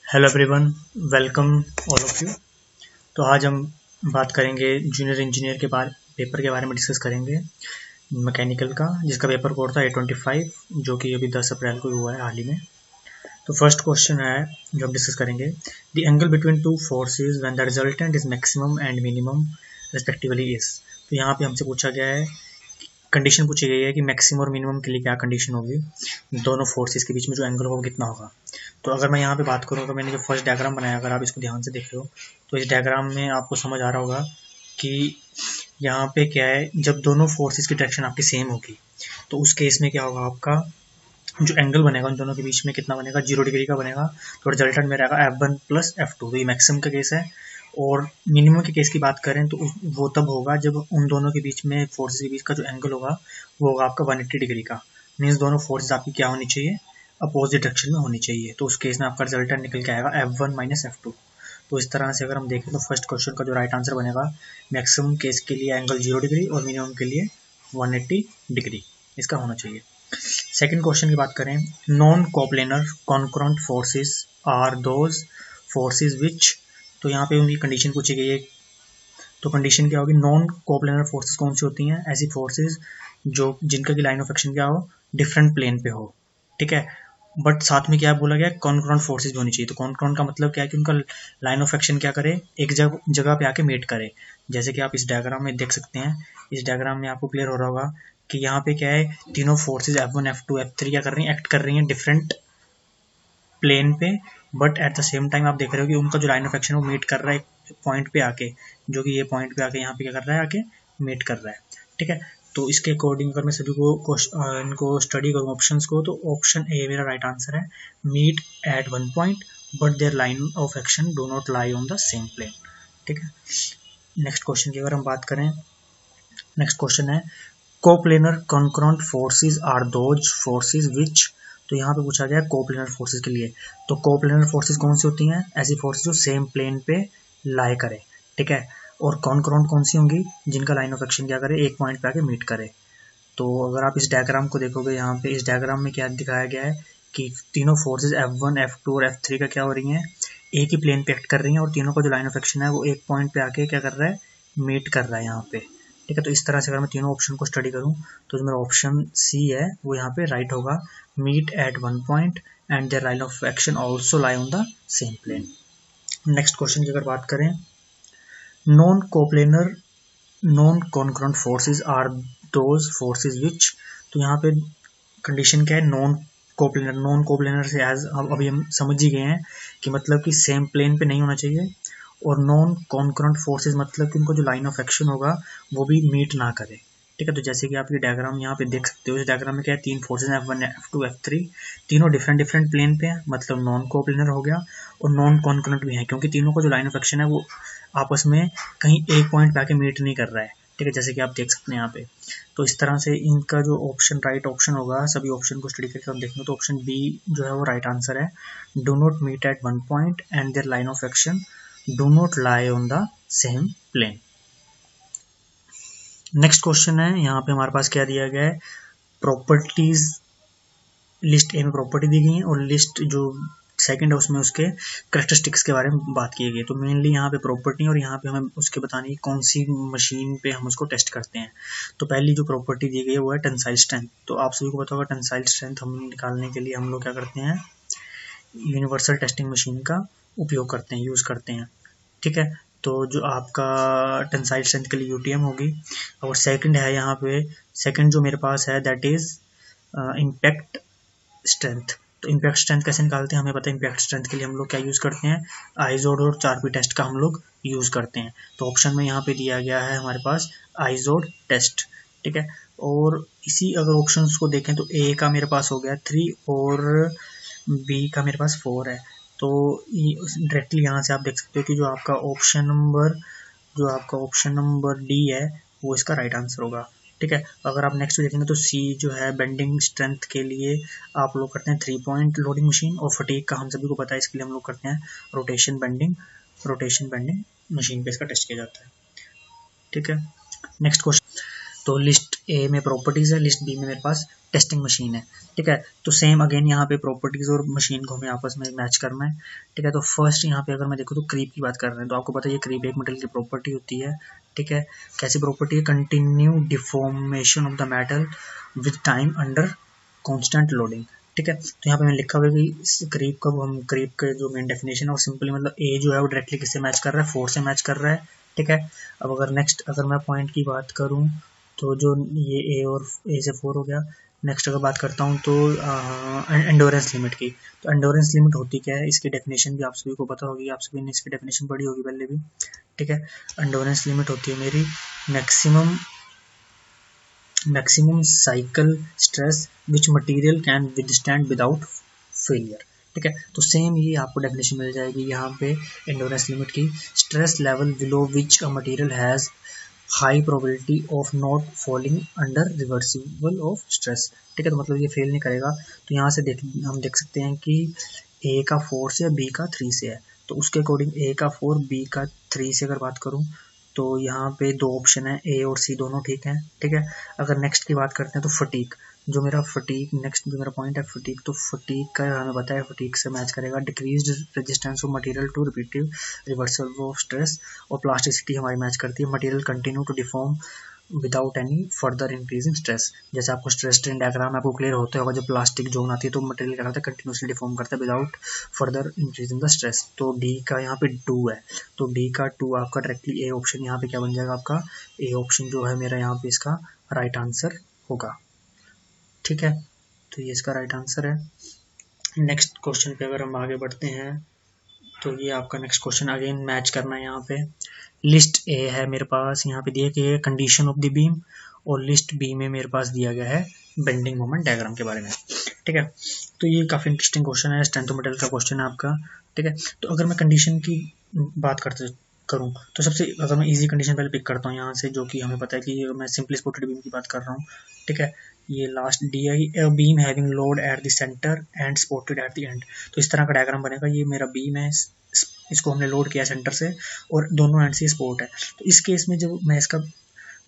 Hello everyone, welcome all of you. तो आज हम बात करेंगे जूनियर इंजीनियर के पेपर के बारे में डिस्कस करेंगे, मैकेनिकल का, जिसका पेपर कोड था A25, जो कि अभी 10 अप्रैल को हुआ है हाल ही में। तो फर्स्ट क्वेश्चन है जो हम डिस्कस करेंगे, the angle between two forces when the resultant is maximum and minimum respectively is. तो यहाँ पे हमसे पूछा गया है, कंडीशन पूछी गई है कि मैक्सिमम और मिनिमम के लिए क्या कंडीशन होगी, दोनों फोर्सेस के बीच में जो एंगल होगा कितना होगा। तो अगर मैं यहाँ पे बात करूँ तो मैंने जो फर्स्ट डायग्राम बनाया, अगर आप इसको ध्यान से देख रहे हो तो इस डायग्राम में आपको समझ आ रहा होगा कि यहाँ पे क्या है, जब दोनों फोर्सेस की डायरेक्शन आपकी सेम होगी तो उस केस में क्या होगा, आपका जो एंगल बनेगा उन दोनों के बीच में कितना बनेगा, 0 डिग्री का बनेगा। तो रिजल्टेंट में रहेगा F1 प्लस F2। तो ये मैक्सिमम का केस है। और मिनिमम के केस की बात करें तो वो तब होगा जब उन दोनों के बीच में, फोर्सेस के बीच का जो एंगल होगा वो होगा आपका 180 डिग्री का। मीन्स दोनों फोर्सेस आपकी क्या होनी चाहिए, अपोजिट डायरेक्शन में होनी चाहिए। तो उस केस में आपका रिजल्टेंट निकल के आएगा F1 माइनस F2। तो इस तरह से अगर हम देखें तो फर्स्ट क्वेश्चन का जो राइट आंसर बनेगा, मैक्सिमम केस के लिए एंगल 0 डिग्री और मिनिमम के लिए 180 डिग्री इसका होना चाहिए। सेकेंड क्वेश्चन की बात करें, non coplanar concurrent forces are those forces which. तो यहाँ पे उनकी कंडीशन पूछी गई है। तो कंडीशन क्या होगी, नॉन कोप्लेनर फोर्सेस कौन सी होती हैं, ऐसी फोर्सेस जो जिनका की लाइन ऑफ एक्शन क्या हो, डिफरेंट प्लेन पे हो। ठीक है, बट साथ में क्या बोला गया, कॉन्करेंट फोर्सेस भी होनी चाहिए। तो कॉन्करेंट का मतलब क्या है कि उनका लाइन ऑफ एक्शन क्या करे, एक जगह पे आके मेट करे। जैसे कि आप इस डायग्राम में देख सकते हैं, इस डायग्राम में आपको क्लियर हो रहा होगा कि यहाँ पे क्या है, तीनों फोर्सेस F1 F2 F3 क्या कर रही हैं, एक्ट कर रही हैं डिफरेंट प्लेन पे, but at the same time आप देख रहे हो कि उनका जो लाइन ऑफ एक्शन है वो मीट कर रहा है पॉइंट पे आके, जो कि ये पॉइंट पे आके यहाँ पे क्या कर रहा है, आके मीट कर रहा है। ठीक है, तो इसके अकॉर्डिंग अगर मैं सभी को इनको स्टडी करूँ ऑप्शंस को, तो ऑप्शन ए मेरा राइट आंसर है, meet at one point but their line of action do not lie on the same plane. ठीक है, नेक्स्ट क्वेश्चन की अगर हम बात करें, नेक्स्ट क्वेश्चन है, coplanar concurrent forces are those forces which. तो यहाँ पे पूछा गया कोप्लेनर फोर्सेस के लिए। तो कोप्लेनर फोर्सेस कौन सी होती हैं, ऐसी फोर्सेस जो सेम प्लेन पे लाई करे। ठीक है, और कॉन्करेंट कौन सी होंगी, जिनका लाइन ऑफ एक्शन क्या करे, एक पॉइंट पे आके मीट करे। तो अगर आप इस डायग्राम को देखोगे, यहाँ पे इस डायग्राम में क्या दिखाया गया है कि तीनों फोर्सेस F1 F2 और F3 का क्या हो रही हैं, एक ही प्लेन पे एक्ट कर रही हैं, और तीनों का जो लाइन ऑफ एक्शन है वो एक पॉइंट पे आके क्या कर रहा है, मीट कर रहा है यहाँ पे। ठीक है, तो इस तरह से अगर मैं तीनों ऑप्शन को स्टडी करूँ तो जो मेरा ऑप्शन सी है वो यहाँ पे राइट होगा, meet at one point and their line of action also lie on the same plane. Next question की अगर बात करें, non coplanar non concurrent forces are those forces which. तो यहाँ पे कंडीशन क्या है, नॉन कोप्लेनर से एज अभी हम समझ ही गए हैं कि मतलब कि सेम प्लेन पे नहीं होना चाहिए, और नॉन कॉन्करेंट फोर्सेस मतलब कि उनको जो लाइन ऑफ एक्शन होगा वो भी मीट ना करे। ठीक है, तो जैसे कि आप ये डायग्राम यहाँ पे देख सकते हो, इस डायग्राम में क्या है, तीन फोर्सेस F1 F2 F3, तीनों डिफरेंट प्लेन पे हैं, मतलब नॉन कोप्लेनर हो गया, और नॉन कॉन्करेंट भी है, क्योंकि तीनों का जो लाइन ऑफ एक्शन है वो आपस में कहीं एक पॉइंट पे आके मीट नहीं कर रहा है। ठीक है, जैसे कि आप देख सकते हैं यहाँ पे। तो इस तरह से इनका जो ऑप्शन राइट ऑप्शन होगा, सभी ऑप्शन को स्टडी करके हम देखेंगे तो ऑप्शन बी जो है वो राइट आंसर है, do not meet at one point and their line of action do not lie on the same plane. Next question है, यहाँ पे हमारे पास क्या दिया गया है, प्रॉपर्टीज, लिस्ट ए में प्रॉपर्टी दी गई है, और लिस्ट जो सेकंड है उसमें उसके करेक्टरिस्टिक्स के बारे में बात की गई है। तो मेनली यहाँ पे प्रॉपर्टी, और यहाँ पे हमें उसके बतानी है कौन सी मशीन पे हम उसको टेस्ट करते हैं। तो पहली जो प्रॉपर्टी दी गई है वो है टेंसाइल स्ट्रेंथ। तो आप सभी को पता होगा, टेंसाइल स्ट्रेंथ हम निकालने के लिए हम लोग क्या करते हैं, यूनिवर्सल टेस्टिंग मशीन का उपयोग करते हैं, यूज़ करते हैं। ठीक है, तो जो आपका टेंसाइल स्ट्रेंथ के लिए यूटीएम होगी, और सेकंड है यहाँ पे, सेकंड जो मेरे पास है दैट इज इम्पैक्ट स्ट्रेंथ। तो इम्पैक्ट स्ट्रेंथ कैसे निकालते हैं, हमें पता है इम्पैक्ट स्ट्रेंथ के लिए हम लोग क्या यूज़ करते हैं, आइजोड और 4P टेस्ट का हम लोग यूज़ करते हैं। तो ऑप्शन में यहाँ पे दिया गया है हमारे पास आइजोड टेस्ट। ठीक है, और इसी अगर ऑप्शंस को देखें तो ए का मेरे पास हो गया 3 और बी का मेरे पास 4 है। तो डायरेक्टली यहाँ से आप देख सकते हो कि जो आपका ऑप्शन नंबर डी है वो इसका राइट आंसर होगा। ठीक है, अगर आप नेक्स्ट देखेंगे तो सी जो है, बेंडिंग स्ट्रेंथ के लिए आप लोग करते हैं 3 पॉइंट लोडिंग मशीन, और फटीग का हम सभी को पता है, इसके लिए हम लोग करते हैं रोटेशन बेंडिंग मशीन पे इसका टेस्ट किया जाता है। ठीक है, नेक्स्ट क्वेश्चन, तो लिस्ट ए में प्रॉपर्टीज़ है, लिस्ट बी में मेरे पास टेस्टिंग मशीन है, ठीक है। तो सेम अगेन यहाँ पे प्रॉपर्टीज़ और मशीन को हमें आपस में मैच करना है, ठीक है। तो फर्स्ट यहाँ पे अगर मैं देखूँ तो क्रीप की बात कर रहे हैं, तो आपको पता है ये क्रीप एक मटेरियल की प्रॉपर्टी होती है, ठीक है। कैसी प्रॉपर्टी है? Continue deformation of the metal with time under constant loading, ठीक है। तो यहाँ पे मैंने लिखा हुआ है कि क्रीप का हम क्रीप का जो मेन डेफिनेशन है वो सिंपली मतलब ए जो है वो डायरेक्टली किससे मैच कर रहा है? 4 से मैच कर रहा है, ठीक है। अब अगर नेक्स्ट अगर मैं पॉइंट की बात करूँ तो जो ये ए और ए से 4 हो गया। नेक्स्ट अगर बात करता हूँ तो एंडोरेंस लिमिट की, तो एंडोरेंस लिमिट होती क्या है? इसकी डेफिनेशन भी आप सभी को पता होगी, आप सभी ने इसकी डेफिनेशन पढ़ी होगी पहले भी, ठीक है। एंडोरेंस लिमिट होती है मेरी maximum cycle stress which material can withstand without failure, ठीक है। तो सेम ये आपको डेफिनेशन मिल जाएगी यहाँ पे एंडोरेंस लिमिट की, stress level below which a material has high probability of not falling under reversible of stress, ठीक है। तो मतलब ये फेल नहीं करेगा। तो यहाँ से हम देख सकते हैं कि ए का 4 से बी का 3 से है, तो उसके अकॉर्डिंग ए का 4 बी का 3 से अगर बात करूँ तो यहाँ पे 2 ऑप्शन है, ए और सी दोनों ठीक हैं, ठीक है। अगर नेक्स्ट की बात करते हैं तो फटीक, जो मेरा फटीक नेक्स्ट जो मेरा पॉइंट है फटीक, तो फटीक का हमें पता है फटीक से मैच करेगा decreased resistance of material to repetitive reversal of stress, और प्लास्टिसिटी हमारी मैच करती है material continue to deform without any further increase in stress. जैसे आपको स्ट्रेस स्ट्रेन डायग्राम आपको क्लियर होते होगा, जब प्लास्टिक जोन आती है तो मटेरियल क्या करता है? कंटिन्यूसली डिफॉर्म करता है without further increase in the stress. तो डी का यहाँ पे 2 है, तो डी का 2 आपका डायरेक्टली ए ऑप्शन यहाँ पे क्या बन जाएगा? आपका ए ऑप्शन जो है मेरा यहाँ पे इसका राइट आंसर होगा, ठीक है। तो ये इसका राइट आंसर है। नेक्स्ट क्वेश्चन पे अगर हम आगे बढ़ते हैं तो ये आपका नेक्स्ट क्वेश्चन अगेन मैच करना है। यहाँ पे लिस्ट ए है मेरे पास, यहाँ पे दिया गया है कंडीशन ऑफ द बीम, और लिस्ट बी में मेरे पास दिया गया है बेंडिंग मोमेंट डायग्राम के बारे में, ठीक है। तो ये काफ़ी इंटरेस्टिंग क्वेश्चन है, स्ट्रेंथोमीटर का क्वेश्चन है आपका, ठीक है। तो अगर मैं कंडीशन की बात करूँ तो सबसे अगर मैं इजी कंडीशन पहले पिक करता हूँ यहाँ से, जो कि हमें पता है कि मैं सिंपली सपोर्टेड बीम की बात कर रहा हूँ, ठीक है। ये last D I beam having load at the centre and supported at the end, तो इस तरह का डायग्राम बनेगा। ये मेरा बीम है, इसको हमने लोड किया सेंटर से और दोनों एंड से सपोर्ट है। तो इस केस में जब मैं इसका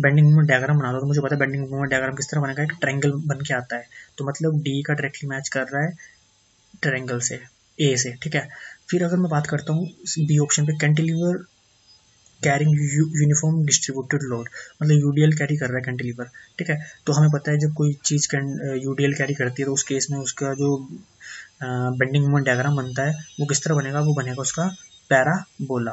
बेंडिंग मोमेंट डायग्राम बनाता हूँ तो मुझे पता है बेंडिंग मोमेंट डायग्राम किस तरह बनेगा, एक ट्रायंगल बन के आता है। तो मतलब डी का डायरेक्टली मैच कर रहा है ट्रायंगल से, ए से, ठीक है। फिर अगर मैं बात करता हूँ बी ऑप्शन पे, cantilever carrying uniform distributed load, मतलब यूडीएल कैरी कर रहा है कैंटिलीवर, ठीक है। तो हमें पता है जब कोई चीज़ यूडीएल कैरी करती है तो उस केस में उसका जो बेंडिंग मोमेंट डायग्राम बनता है वो किस तरह बनेगा? वो बनेगा उसका पैराबोला,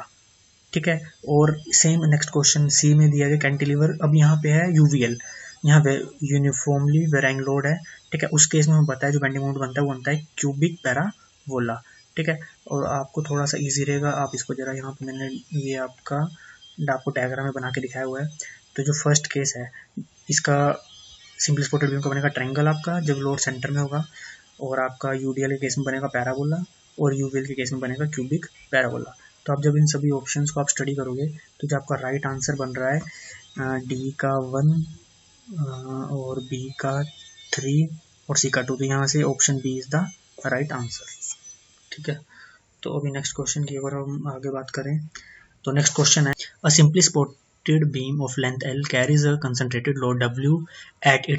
ठीक है। और सेम नेक्स्ट क्वेश्चन सी में दिया गया कैंटिलीवर, अब यहाँ पे है यूवीएल, यहाँ पे यूनिफॉर्मली वेराइंग लोड है, ठीक है। उस केस में हमें पता है जो बेंडिंग मोमेंट बनता है वो बनता है क्यूबिक पैराबोला, ठीक है। और आपको थोड़ा सा इजी रहेगा, आप इसको जरा यहाँ पे मैंने ये आपको डायग्राम में बना के दिखाया हुआ है। तो जो फर्स्ट केस है इसका सिंपली सपोर्टेड बीम का बनेगा ट्रायंगल आपका जब लोड सेंटर में होगा, और आपका यूडीएल के केस में बनेगा पैराबोला, और यूवीएल के केस में बनेगा क्यूबिक पैराबोला। तो आप जब इन सभी ऑप्शंस को आप स्टडी करोगे तो जो आपका राइट आंसर बन रहा है डी का 1 और बी का 3 और सी का 2, तो यहाँ से option B is the right answer, ठीक है। तो अभी नेक्स्ट क्वेश्चन की अगर हम आगे बात करें तो नेक्स्ट क्वेश्चन है a simply supported beam of length L carries a concentrated load W at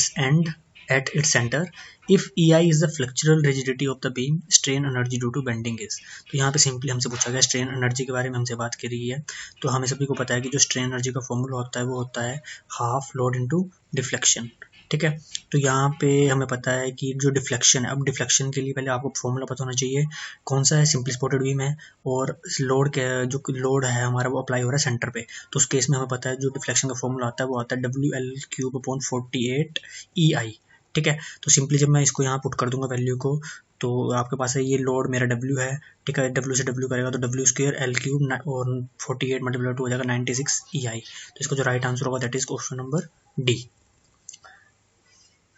its center if EI is the flexural rigidity of the beam, strain energy due to bending is। तो यहाँ पे simply हमसे पूछा गया strain energy के बारे में हमसे बात करी है। तो हमें सभी को पता है कि जो स्ट्रेन एनर्जी का फॉर्मूला होता है वो होता है हाफ लोड इनटू डिफ्लेक्शन, ठीक है। तो यहाँ पे हमें पता है कि जो डिफ्लेक्शन है, अब डिफ्लेक्शन के लिए पहले आपको फॉर्मूला पता होना चाहिए कौन सा है, सिंपली सपोर्टेड बीम है और लोड के जो लोड है हमारा वो अप्लाई हो रहा है सेंटर पे। तो उस केस में हमें पता है जो डिफ्लेक्शन का फॉर्मूला आता है वो आता है WL3/48 EI, ठीक है। तो सिंपली जब मैं इसको यहाँ पुट कर दूंगा वैल्यू को, तो आपके पास है ये लोड मेरा W है, ठीक है। W से W करेगा तो W² L³ और 48 × 2 हो जाएगा 96 EI। तो इसका जो राइट आंसर होगा that is question number D.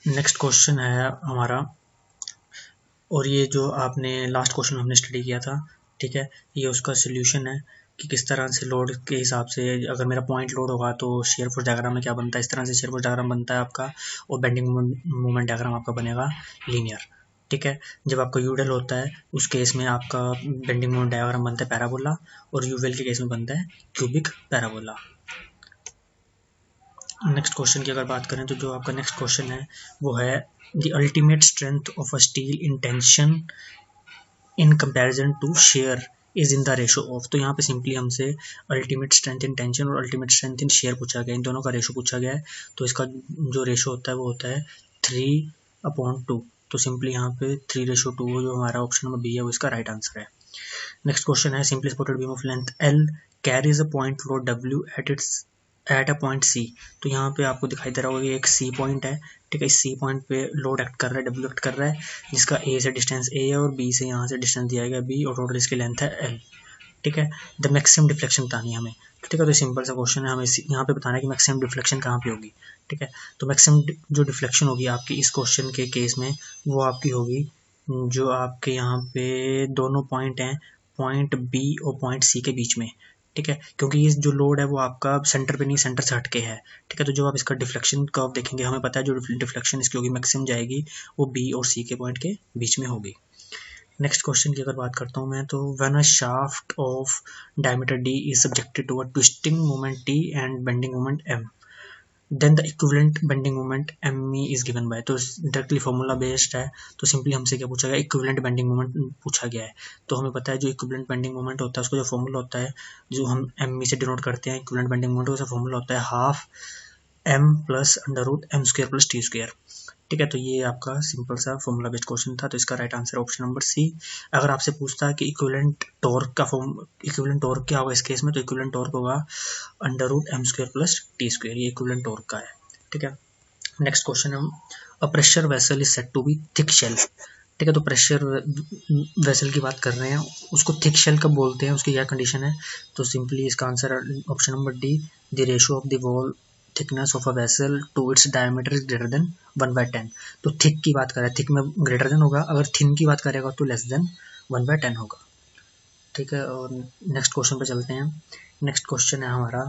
Next question है हमारा, और ये जो आपने लास्ट क्वेश्चन हमने स्टडी किया था, ठीक है, ये उसका सोल्यूशन है कि किस तरह से लोड के हिसाब से अगर मेरा पॉइंट लोड होगा तो शेयर फोर्स डायग्राम में क्या बनता है, इस तरह से शेयर फोर्स डायग्राम बनता है आपका, और बेंडिंग मोमेंट डायग्राम आपका बनेगा लीनियर, ठीक है। जब आपका यूडल होता है उस केस में आपका बेंडिंग मोमेंट डायग्राम बनता है पैराबोला, और यूवेल के केस में बनता है क्यूबिक पैराबोला। नेक्स्ट क्वेश्चन की अगर बात करें तो जो आपका नेक्स्ट क्वेश्चन है वो है the ultimate strength of a steel in tension in comparison to shear is in the ratio of. तो यहाँ पे सिंपली हमसे अल्टीमेट स्ट्रेंथ इन टेंशन और अल्टीमेट स्ट्रेंथ इन शेयर पूछा गया, इन दोनों का रेशो पूछा गया है। तो इसका जो रेशो होता है वो होता है 3/2। तो सिंपली यहाँ पे 3:2 जो हमारा ऑप्शन नंबर बी है वो इसका राइट आंसर है। नेक्स्ट क्वेश्चन है simply supported beam of length L carries a point load W at a point C। तो यहाँ पे आपको दिखाई दे रहा होगा कि एक C पॉइंट है, ठीक है। इस C पॉइंट पे लोड एक्ट कर रहा है, W एक्ट कर रहा है, जिसका A से डिस्टेंस A है और B से यहाँ से डिस्टेंस दिया गया B, और टोटल इसकी लेंथ है L, ठीक है। द मैक्सिमम डिफ्लेक्शन बतानी है हमें, ठीक है। तो सिंपल सा क्वेश्चन है, हमें यहाँ पे बताना है कि मैक्सिमम डिफ्लेक्शन कहाँ पे होगी, ठीक है। तो मैक्सिमम जो डिफ्लेक्शन होगी आपकी इस क्वेश्चन के केस में वो आपकी होगी जो आपके यहाँ पे दोनों पॉइंट हैं, पॉइंट B और पॉइंट C के बीच में, ठीक है। क्योंकि ये जो लोड है वो आपका सेंटर पे नहीं, सेंटर से हटके है, ठीक है। तो जो आप इसका डिफ्लेक्शन कर्व देखेंगे हमें पता है जो डिफ्लेक्शन इसकी होगी मैक्सिमम जाएगी वो B और C के पॉइंट के बीच में होगी। नेक्स्ट क्वेश्चन की अगर बात करता हूँ मैं तो when a shaft of diameter D is subjected to a twisting moment T and bending moment M, then the equivalent bending moment ME is given by. तो डायरेक्टली फॉर्मूला बेस्ड है, तो सिंपली हमसे क्या पूछा गया, इक्विवेलेंट बेंडिंग मोमेंट पूछा गया है। तो हमें पता है जो इक्विवेलेंट बेंडिंग मोमेंट होता है उसका जो फॉर्मूला होता है, जो हम ME से डिनोट करते हैं इक्विवेलेंट बेंडिंग मोमेंट, उसका फॉर्मूला होता है half M plus √m² plus T², ठीक है। तो ये आपका सिंपल सा फॉर्मूला बेस्ड क्वेश्चन था, तो इसका right answer option number C। अगर आपसे पूछता है कि इक्विवेलेंट टॉर्क क्या होगा इस केस में, तो इक्विवेलेंट टॉर्क होगा √m² प्लस T², ये इक्विवेलेंट टॉर्क का है, ठीक है। नेक्स्ट क्वेश्चन है a pressure vessel is said to be thick shell, ठीक है। तो प्रेशर वेसल की बात कर रहे हैं, उसको थिक शेल कब बोलते हैं, उसकी क्या कंडीशन है, तो सिंपली इसका answer option number D, the ratio of the wall thickness of a vessel to its diameter is greater than 1/10। तो थिक की बात कर रहा है, थिक में ग्रेटर देन होगा, अगर थिन की बात करेगा तो लेस देन 1/10 होगा, ठीक है। और नेक्स्ट क्वेश्चन पे चलते हैं। नेक्स्ट क्वेश्चन है हमारा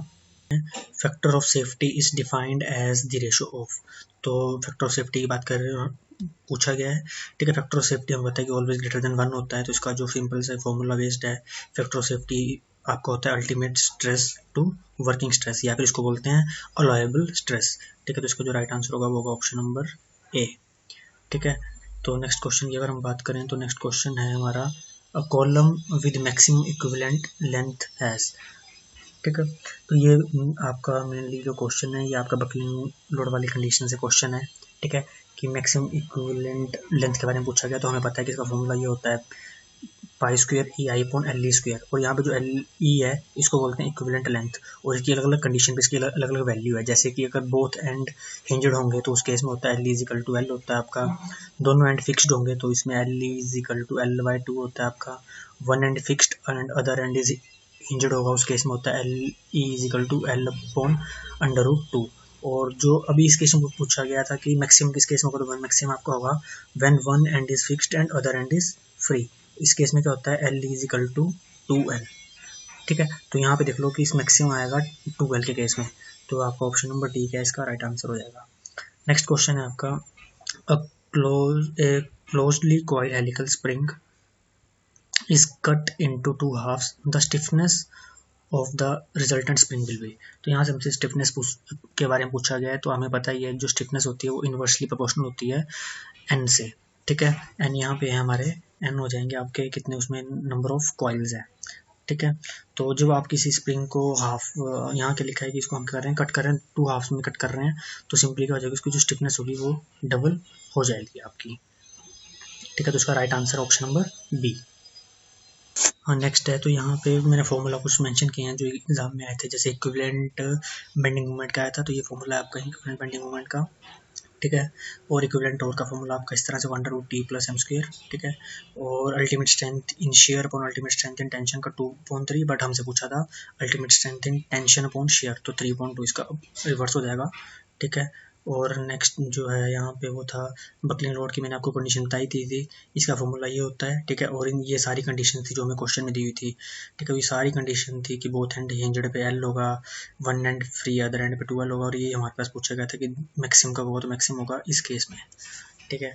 factor of safety is defined as the ratio of. तो फैक्टर ऑफ सेफ्टी की बात कर रहे हैं, पूछा गया है, ठीक है। फैक्टर ऑफ सेफ्टी हमें पता है कि ऑलवेज ग्रेटर देन 1 होता है, तो इसका जो सिंपल सा फॉर्मूला बेस्ड है फैक्टर ऑफ सेफ्टी आपका होता है ultimate stress to working stress, या फिर इसको बोलते हैं अलाउएबल स्ट्रेस, ठीक है। तो इसका जो राइट आंसर होगा वो होगा ऑप्शन नंबर A, ठीक है। तो नेक्स्ट क्वेश्चन की अगर हम बात करें तो नेक्स्ट क्वेश्चन है हमारा a column with maximum equivalent length has, ठीक है। तो ये आपका मेनली जो क्वेश्चन है ये आपका बकलिंग लोड वाली कंडीशन से क्वेश्चन है, ठीक है, कि मैक्सिमम इक्विवेलेंट लेंथ के बारे में पूछा गया। तो हमें पता है कि इसका फॉर्मूला ये होता है π² EI/LE², और यहाँ पे जो LE है इसको बोलते हैं इक्विवेलेंट लेंथ, और इसकी अलग अलग कंडीशन पे इसकी अलग अलग वैल्यू है। जैसे कि अगर बोथ एंड हिंज्ड होंगे तो उस केस में होता है LE = L होता है आपका, दोनों एंड फिक्स्ड होंगे तो इसमें LE = L/2 होता है आपका, one and fixed and other and is hinged होगा उस केस में होता है LE = L/√2। और जो अभी इस केस में पूछा गया था कि मैक्सिमम किस केस में होगा, तो मैक्सिमम आपका होगा when one and is fixed and other and is free. इस केस में क्या होता है LE = 2L, ठीक है। तो यहाँ पे देख लो कि इस मैक्सिमम आएगा 2L के केस में, तो आपका ऑप्शन नंबर D क्या है इसका राइट आंसर हो जाएगा। नेक्स्ट क्वेश्चन है आपका a closely coiled helical spring is cut into 2 halves, the stiffness of the resultant spring will be. तो यहाँ से हमसे स्टिफनेस के बारे में पूछा गया है, तो हमें पता ही है जो स्टिफनेस होती है वो इन्वर्सली प्रोपोर्शनल होती है N से, ठीक है। N यहाँ पे है हमारे, N हो जाएंगे आपके कितने, उसमें नंबर ऑफ कॉइल्स है, ठीक है। तो जब आप किसी स्प्रिंग को हाफ, यहाँ के लिखा है कि इसको हम कर रहे हैं कट कर रहे हैं, 2 हाफ्स में कट कर रहे हैं, तो सिंपली क्या हो जाएगा, उसकी जो स्टिफनेस होगी वो डबल हो जाएगी आपकी, ठीक है। तो उसका right answer option number B। हाँ, नेक्स्ट है तो यहाँ पे मैंने फॉर्मूला कुछ मेंशन किए हैं जो एग्जाम में आए थे, जैसे इक्विवेलेंट बेंडिंग मोमेंट का आया था, तो ये फॉर्मूला है आपका इक्विवेलेंट बेंडिंग मोमेंट का, ठीक है। और इक्विवेलेंट टॉर्क का फॉर्मूला आपका इस तरह से 1/√T + m², ठीक है। और ultimate strength in share upon ultimate strength in tension का 2.3, बट हमसे पूछा था ultimate strength in tension upon share, तो 3.2 इसका रिवर्स हो जाएगा, ठीक है। और नेक्स्ट जो है यहाँ पे वो था बकलिंग लोड की, मैंने आपको कंडीशन बताई थी, इसका फॉर्मूला ये होता है, ठीक है। और ये सारी कंडीशन थी जो हमें क्वेश्चन में दी हुई थी, ठीक है। ये सारी कंडीशन थी कि बोथ एंड हिंज्ड पे L होगा, one and free other and पे 2L होगा, और ये हमारे पास पूछा गया था कि मैक्सिमम कब होगा, तो मैक्सिमम होगा इस केस में, ठीक है।